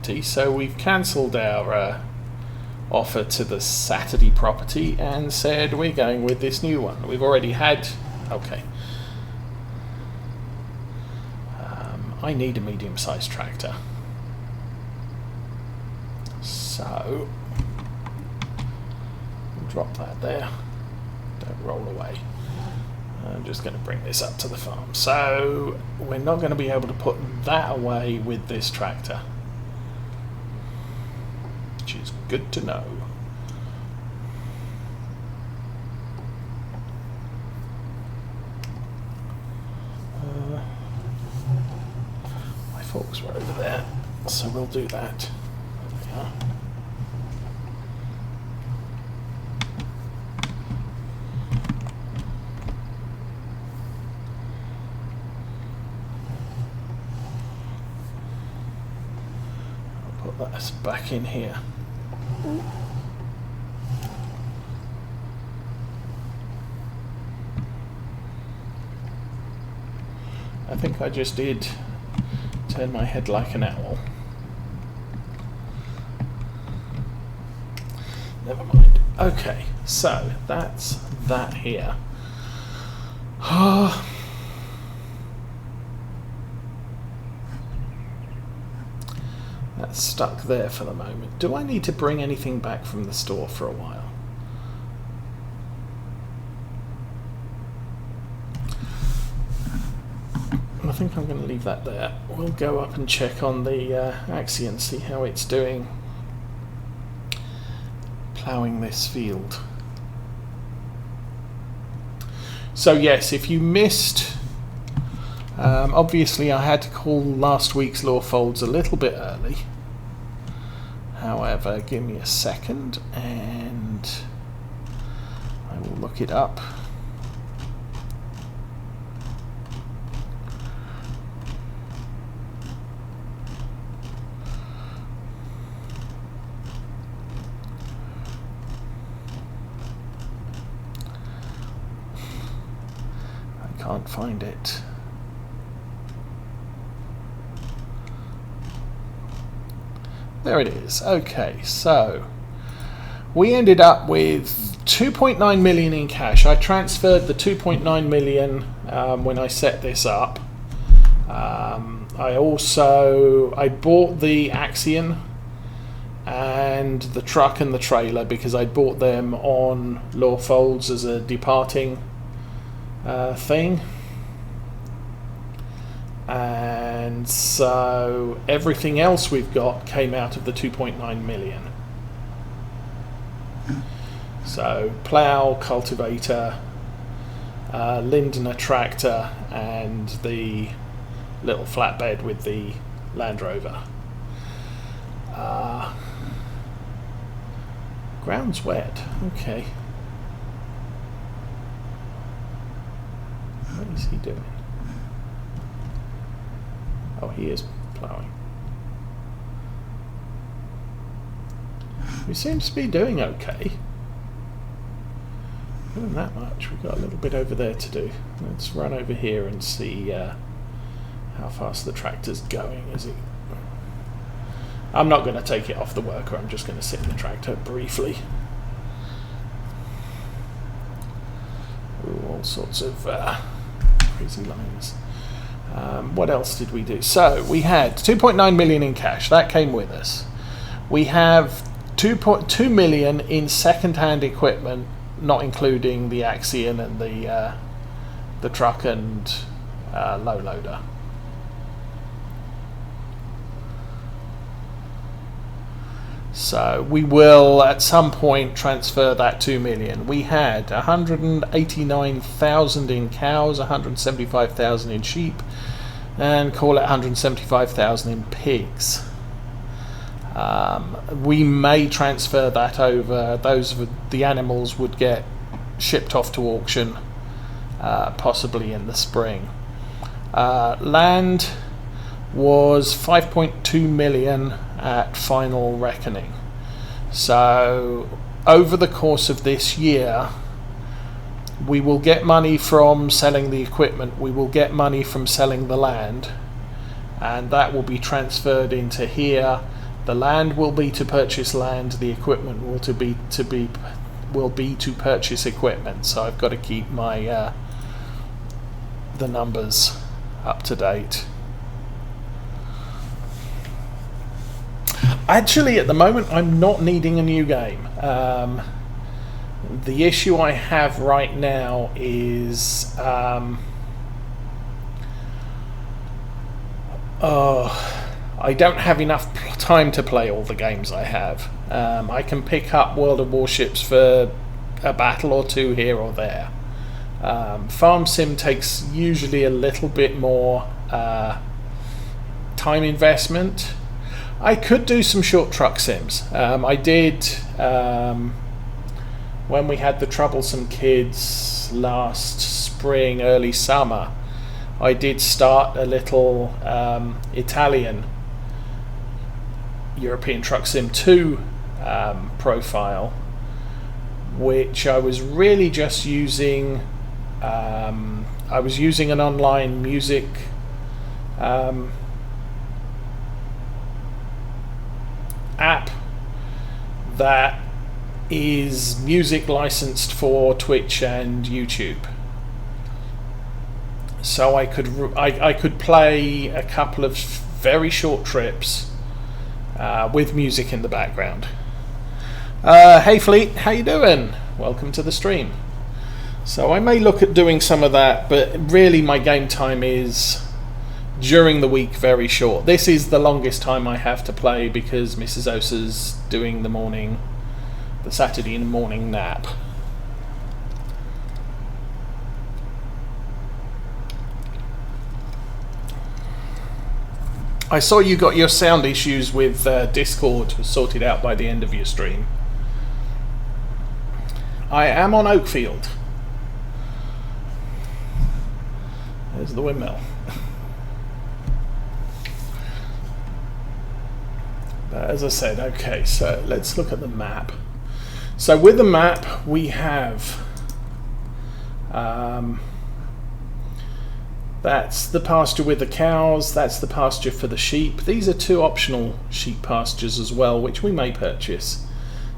property, so we've cancelled our offer to the Saturday property and said we're going with this new one. We've already had, okay. I need a medium-sized tractor. So, drop that there. Don't roll away. I'm just going to bring this up to the farm. So, we're not going to be able to put that away with this tractor, which is good to know. My forks were over there, so we'll do that. There we are. I'll put that back in here. I think I just did turn my head like an owl. Never mind. Okay, so that's that here. That's stuck there for the moment. Do I need to bring anything back from the store for a while? I think I'm going to leave that there. We'll go up and check on the Axion, see how it's doing ploughing this field. So yes, if you missed, obviously I had to call last week's law folds a little bit early. However, give me a second and I will look it up. Can't find it. There it is. Okay, so we ended up with 2.9 million in cash. I transferred the 2.9 million when I set this up. I bought the Axion and the truck and the trailer because I bought them on law folds as a departing thing, and so everything else we've got came out of the 2.9 million. So plough, cultivator, Lindner tractor, and the little flatbed with the Land Rover. Ground's wet. Okay. What is he doing? Oh, he is ploughing. He seems to be doing okay. Doing that much. We've got a little bit over there to do. Let's run over here and see how fast the tractor's going. Is it? I'm not going to take it off the worker. I'm just going to sit in the tractor briefly. Ooh, all sorts of crazy lines. What else did we do? So we had 2.9 million in cash. That came with us. We have 2.2 million in second-hand equipment, not including the Axion and the truck and low loader. So we will at some point transfer that 2 million. We had 189,000 in cows, 175,000 in sheep, and call it 175,000 in pigs. We may transfer that over. The animals would get shipped off to auction, possibly in the spring. Land was 5.2 million at final reckoning. So over the course of this year, we will get money from selling the equipment, we will get money from selling the land, and that will be transferred into here. The land will be to purchase land. The equipment will be to purchase equipment. So I've got to keep my the numbers up to date. Actually, at the moment, I'm not needing a new game. The issue I have right now is I don't have enough time to play all the games I have. I can pick up World of Warships for a battle or two here or there. Farm Sim takes usually a little bit more time investment. I could do some short truck sims. I did when we had the troublesome kids last spring, early summer. I did start a little Italian European Truck Sim 2 profile, which I was really just using. I was using an online music app that is music licensed for Twitch and YouTube. So I could play a couple of very short trips with music in the background. Hey Fleet, how you doing? Welcome to the stream. So I may look at doing some of that, but really my game time is during the week very short. This is the longest time I have to play because Mrs. Osa's doing the Saturday morning nap. I saw you got your sound issues with Discord sorted out by the end of your stream. I am on Oakfield. There's the windmill. But as I said, okay, so let's look at the map. So with the map, we have that's the pasture with the cows, that's the pasture for the sheep. These are two optional sheep pastures as well, which we may purchase.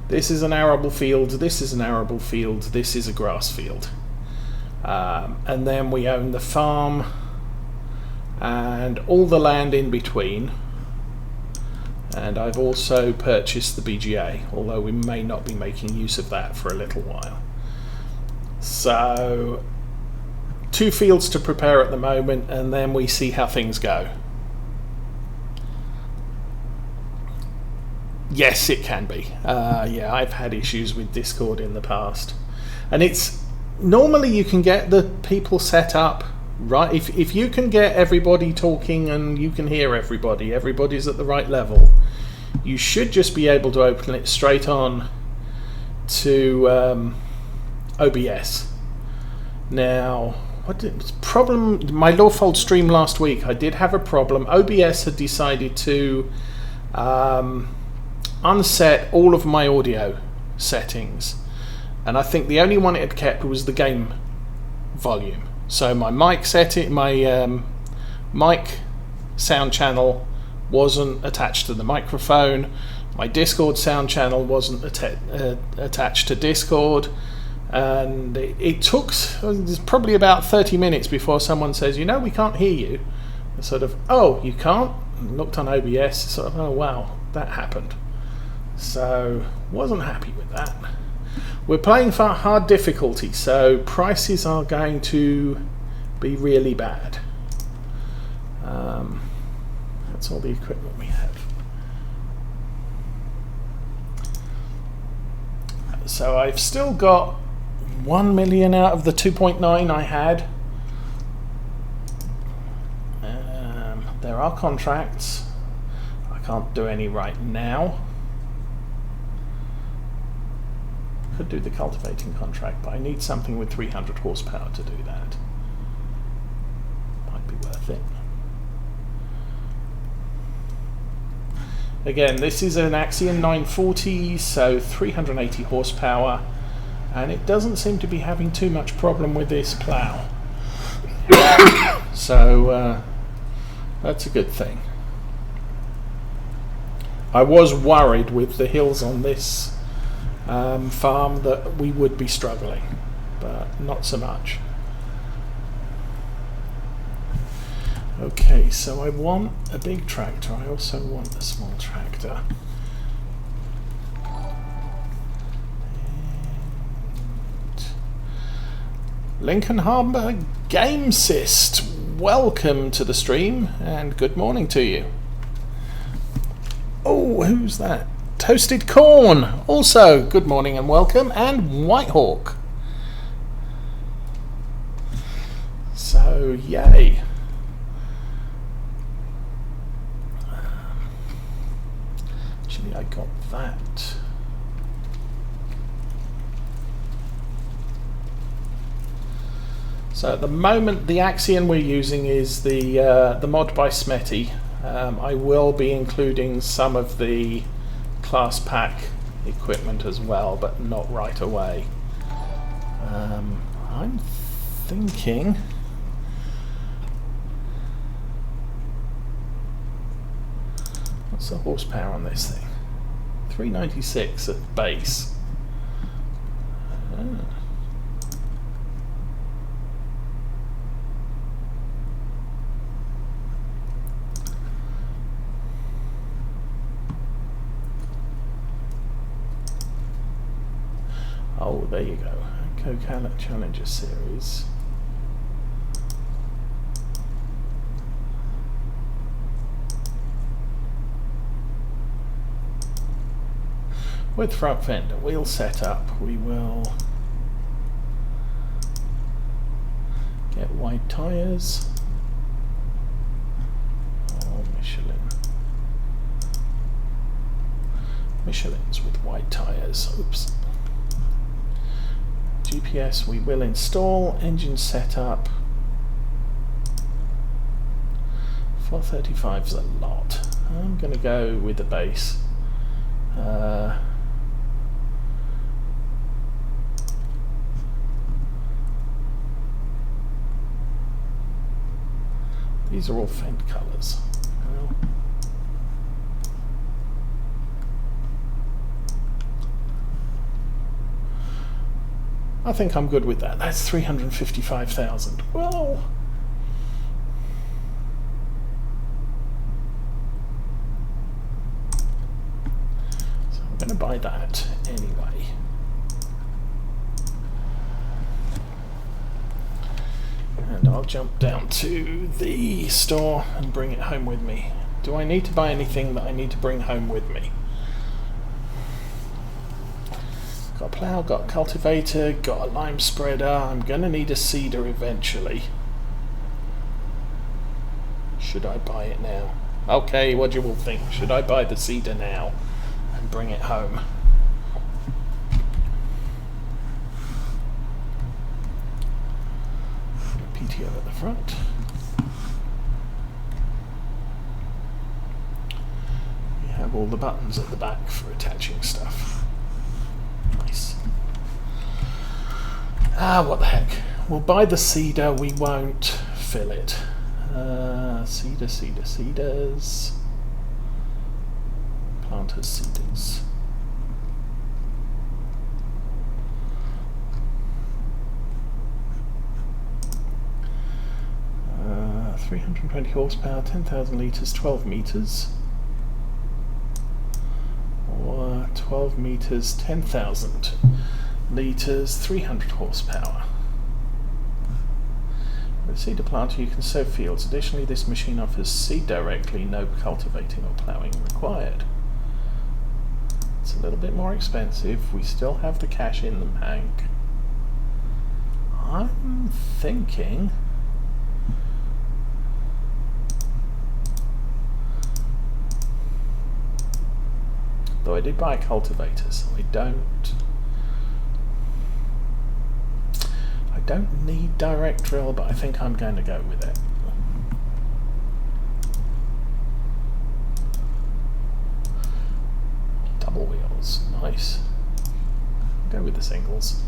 This is an arable field, this is an arable field, this is a grass field. And then we own the farm and all the land in between. And I've also purchased the BGA, although we may not be making use of that for a little while. So 2 fields to prepare at the moment, and then we see how things go. Yes, it can be. Yeah, I've had issues with Discord in the past. And it's normally you can get the people set up right. If you can get everybody talking and you can hear everybody, everybody's at the right level, you should just be able to open it straight on to OBS. Now, problem? My Lawfold stream last week, I did have a problem. OBS had decided to unset all of my audio settings, and I think the only one it had kept was the game volume. So my mic setting, my mic sound channel wasn't attached to the microphone. My Discord sound channel wasn't attached to Discord. And it took probably about 30 minutes before someone says, you know, we can't hear you. And sort of, oh, you can't? And looked on OBS, sort of, oh wow, that happened. So, wasn't happy with that. We're playing for hard difficulty, so prices are going to be really bad. That's all the equipment we have. So I've still got 1 million out of the 2.9 I had. There are contracts. I can't do any right now. Could do the cultivating contract, but I need something with 300 horsepower to do that. Might be worth it. Again, this is an Axion 940, so 380 horsepower, and it doesn't seem to be having too much problem with this plough. So that's a good thing. I was worried with the hills on this farm that we would be struggling, but not so much. Okay, so I want a big tractor. I also want a small tractor. And Lincoln Harbour Gamesist, welcome to the stream and good morning to you. Oh, who's that? Toasted Corn, also good morning and welcome, and Whitehawk. So, yay. Actually, I got that. So at the moment, the Axion we're using is the mod by Smetty. I will be including some of the class pack equipment as well, but not right away. I'm thinking what's the horsepower on this thing? 396 at base. Oh, there you go. Coca-Cola Challenger Series. With front fender wheel setup, we will get wide tyres. Oh, Michelin's with wide tyres. Oops. GPS we will install. Engine setup. 435 is a lot. I'm going to go with the base. These are all Fendt colours. Well, I think I'm good with that. That's 355,000. Well, so I'm going to buy that anyway. And I'll jump down to the store and bring it home with me. Do I need to buy anything that I need to bring home with me? Got a plough, got a cultivator, got a lime spreader. I'm going to need a seeder eventually. Should I buy it now? Okay, what do you all think? Should I buy the seeder now and bring it home? PTO at the front. We have all the buttons at the back for attaching stuff. Nice. What the heck. We'll buy the seeder, we won't fill it. Seeders. Planters, seeders. 320 horsepower, 10,000 litres, 12 metres. Or 12 metres, 10,000 litres, 300 horsepower. With a seeder planter you can sow fields. Additionally, this machine offers seed directly, no cultivating or ploughing required. It's a little bit more expensive. We still have the cash in the bank. I'm thinking though I did buy a cultivator, so I don't need direct drill, but I think I'm going to go with it. Double wheels, nice. Go with the singles.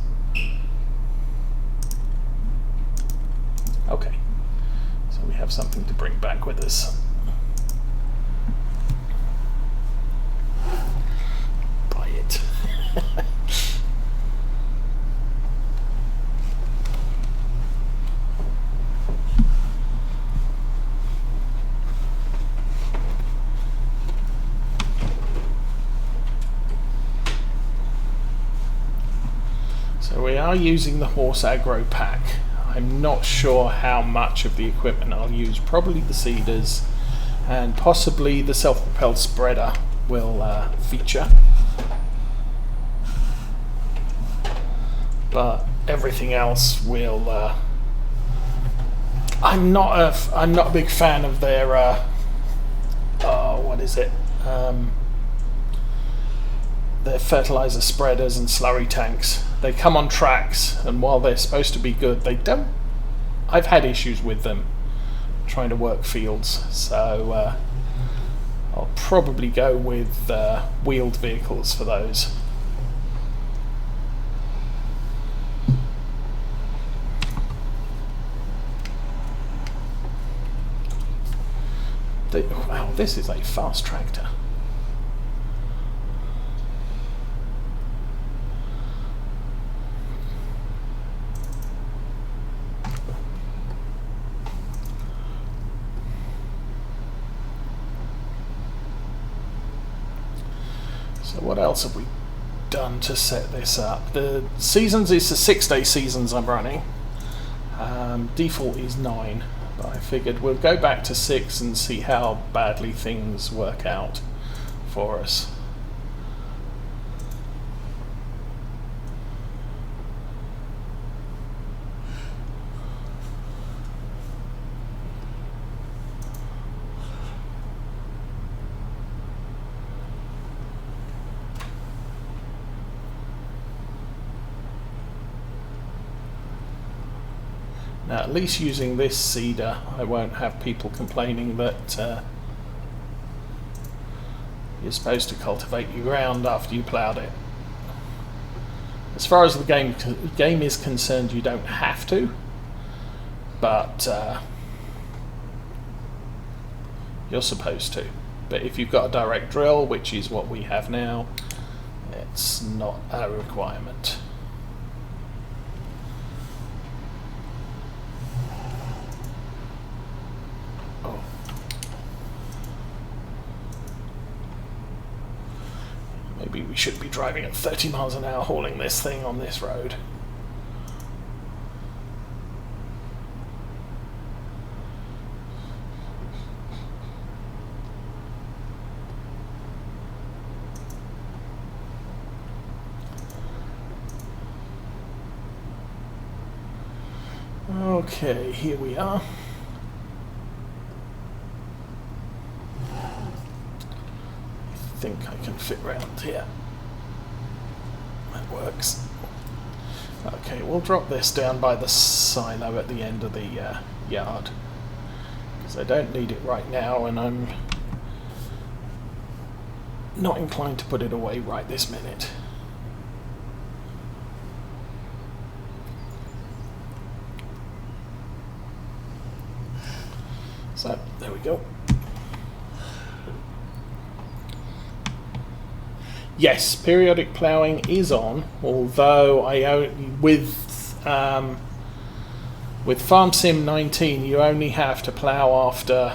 Okay, so we have something to bring back with us. So we are using the horse aggro pack. I'm not sure how much of the equipment I'll use. Probably the seeders and possibly the self-propelled spreader will feature. But everything else will. I'm not a big fan of their. What is it? Their fertilizer spreaders and slurry tanks. They come on tracks, and while they're supposed to be good, they don't. I've had issues with them trying to work fields, so I'll probably go with wheeled vehicles for those. Wow, this is a fast tractor. So what else have we done to set this up? The seasons is the 6-day seasons I'm running. Default is 9, but I figured we'll go back to 6 and see how badly things work out for us. Now, at least using this seeder, I won't have people complaining that you're supposed to cultivate your ground after you ploughed it. As far as the game is concerned, you don't have to, but you're supposed to. But if you've got a direct drill, which is what we have now, it's not a requirement. Maybe we should be driving at 30 miles an hour hauling this thing on this road. Okay, here we are. I think I can fit round here. That works. Okay, we'll drop this down by the silo at the end of the yard, because I don't need it right now, and I'm not inclined to put it away right this minute. So, there we go. Yes, periodic ploughing is on, although with FS19 you only have to plough after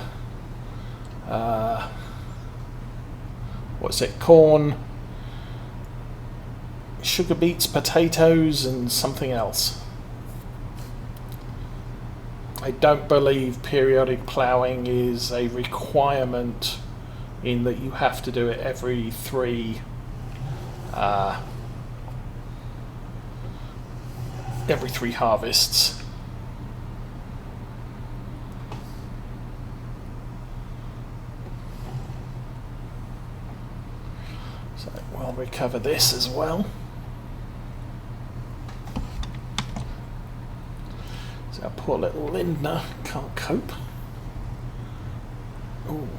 what's it, corn, sugar beets, potatoes and something else. I don't believe periodic ploughing is a requirement in that you have to do it every three harvests. So we'll recover this as well. So our poor little Lindner can't cope. Ooh,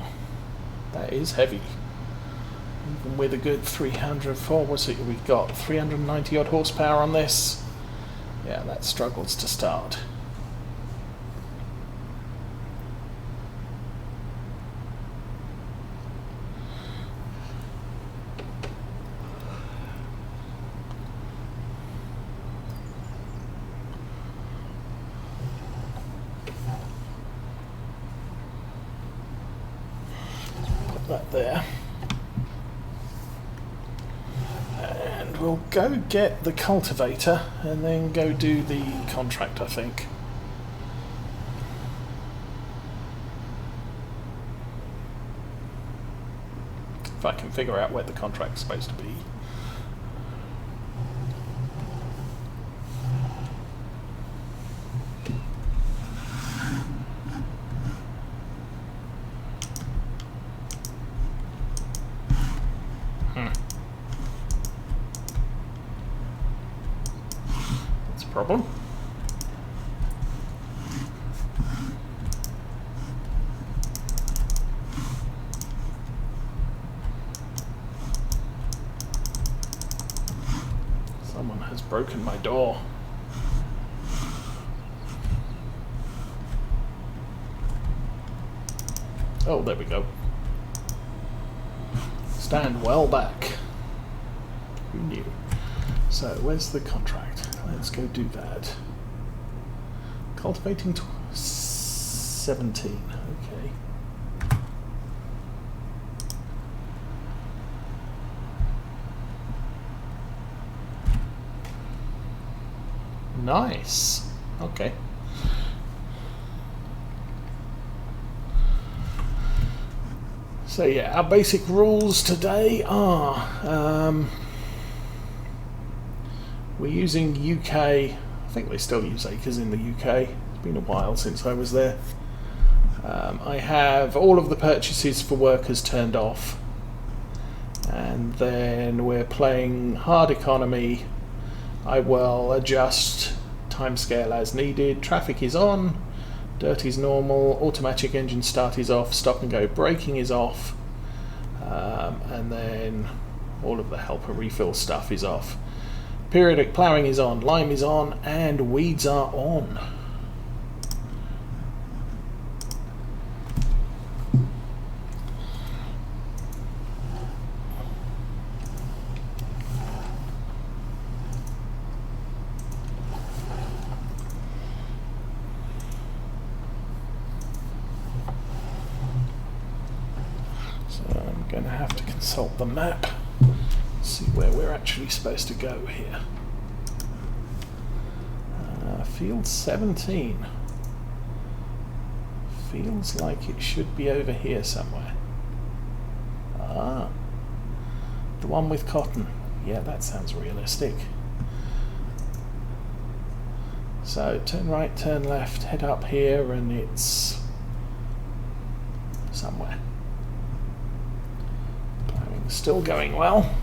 that is heavy. Even with a good 304, what's it we've got? 390 odd horsepower on this. Yeah, that struggles to start. Put that there. And Right, we'll go get the cultivator and then go do the contract, I think. If I can figure out where the contract's supposed to be. That's a problem. Someone has broken my door. Oh, there we go. Stand well back. Who knew? So, where's the contract? Let's go do that. Cultivating 17. Okay. Nice. Okay. So yeah, our basic rules today are we're using UK. I think they still use acres in the UK. It's been a while since I was there. I have all of the purchases for workers turned off, and then we're playing hard economy. I will adjust timescale as needed. Traffic is on, dirt is normal, automatic engine start is off, stop and go braking is off, and then all of the helper refill stuff is off. Periodic ploughing is on, lime is on, and weeds are on. Going to have to consult the map, see where we're actually supposed to go here. Field 17 feels like it should be over here somewhere. Ah, the one with cotton. Yeah, that sounds realistic. So turn right, turn left, head up here, and it's somewhere. Still going well.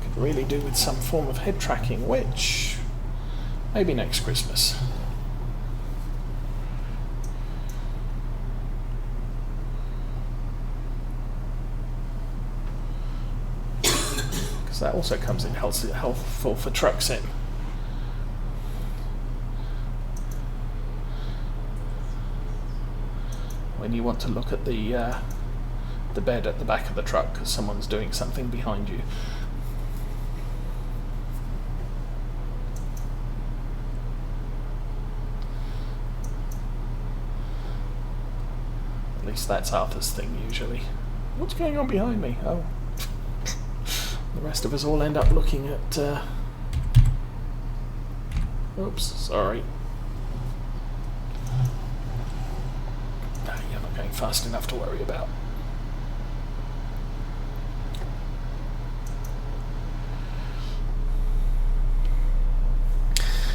Could really do with some form of head tracking, which maybe next Christmas. That also comes in helpful for truck sim. When you want to look at the bed at the back of the truck because someone's doing something behind you. At least that's Arthur's thing usually. What's going on behind me? Oh. The rest of us all end up looking at... Oops, sorry. No, you're not going fast enough to worry about.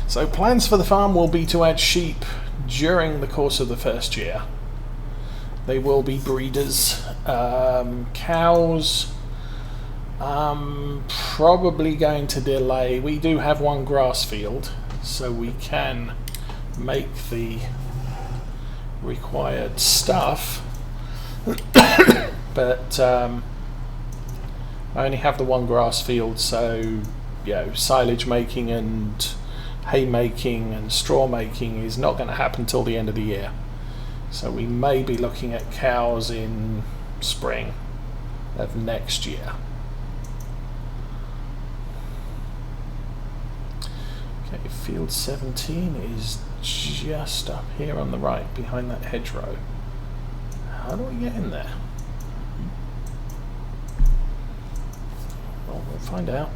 So plans for the farm will be to add sheep during the course of the first year. They will be breeders. Cows... probably going to delay. We do have one grass field, so we can make the required stuff, but I only have the one grass field, so you know, silage making and hay making and straw making is not going to happen till the end of the year. So we may be looking at cows in spring of next year. Okay, field 17 is just up here on the right, behind that hedgerow. How do we get in there? Well, we'll find out.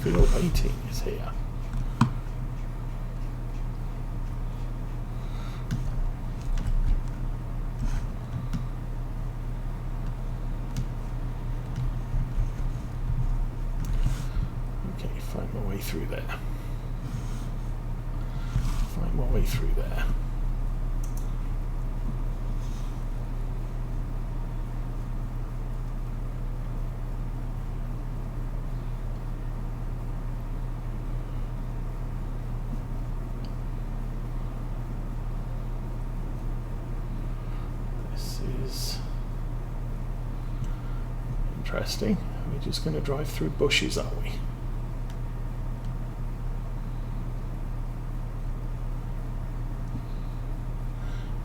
Field 18 is here. Okay, find my way through there. Find my way through there. Interesting. We're just going to drive through bushes, are we?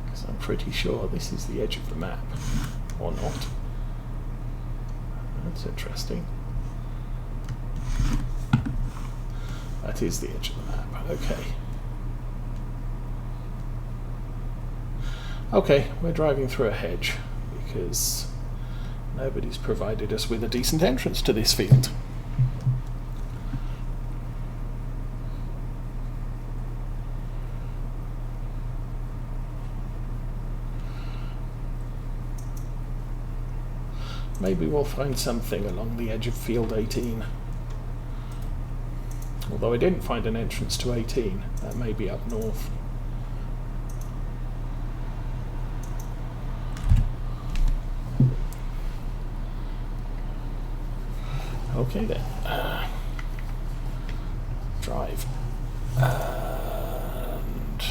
Because I'm pretty sure this is the edge of the map, or not. That's interesting. That is the edge of the map. Okay. Okay, we're driving through a hedge because nobody's provided us with a decent entrance to this field. Maybe we'll find something along the edge of field 18. Although I didn't find an entrance to 18, that may be up north. Okay then, drive, and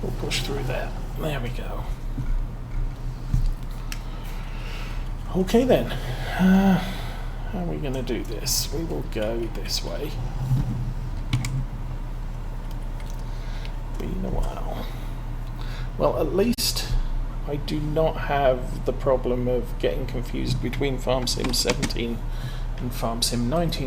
we'll push through there. There we go. Okay then, how are we going to do this? We will go this way. Been a while. Well, at least I do not have the problem of getting confused between Farm Sim 17 and Farm Sim 19.